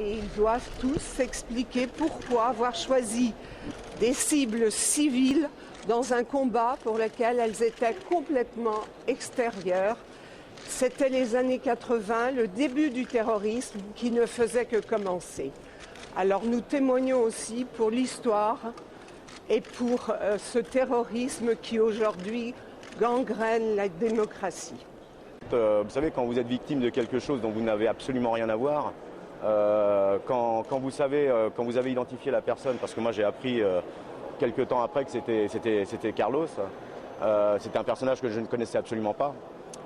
et ils doivent tous s'expliquer pourquoi avoir choisi des cibles civiles dans un combat pour lequel elles étaient complètement extérieures. C'était les années 80, le début du terrorisme qui ne faisait que commencer. Alors nous témoignons aussi pour l'histoire et pour ce terrorisme qui aujourd'hui gangrène la démocratie. Vous savez, quand vous êtes victime de quelque chose dont vous n'avez absolument rien à voir, quand vous avez identifié la personne, parce que moi j'ai appris quelques temps après que c'était Carlos, c'était un personnage que je ne connaissais absolument pas.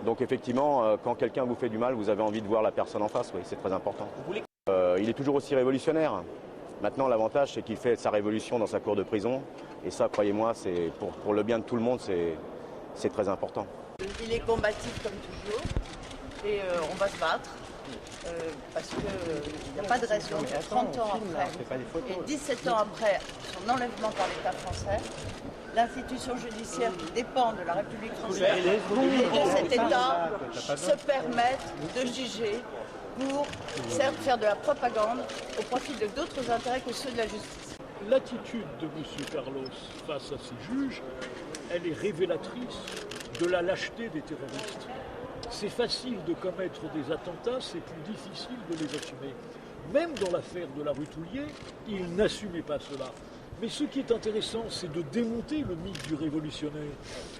Donc effectivement, quand quelqu'un vous fait du mal, vous avez envie de voir la personne en face, oui, c'est très important. Il est toujours aussi révolutionnaire. Maintenant, l'avantage, c'est qu'il fait sa révolution dans sa cour de prison. Et ça, croyez-moi, c'est pour le bien de tout le monde, c'est très important. Il est combatif comme toujours. Et on va se battre. Parce qu'il n'y a pas de raison. 30 ans après, et 17 ans après son enlèvement par l'État français, l'institution judiciaire qui dépend de la République française et de cet État se permettent de juger pour faire de la propagande au profit de d'autres intérêts que ceux de la justice. L'attitude de M. Carlos face à ces juges, elle est révélatrice de la lâcheté des terroristes. C'est facile de commettre des attentats, c'est plus difficile de les assumer. Même dans l'affaire de la rue Toulier, il n'assumait pas cela. Mais ce qui est intéressant, c'est de démonter le mythe du révolutionnaire.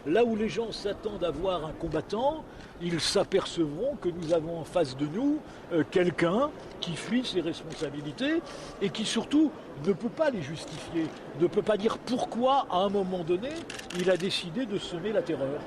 Là où les gens s'attendent à voir un combattant, ils s'apercevront que nous avons en face de nous quelqu'un qui fuit ses responsabilités et qui surtout ne peut pas les justifier, ne peut pas dire pourquoi à un moment donné il a décidé de semer la terreur.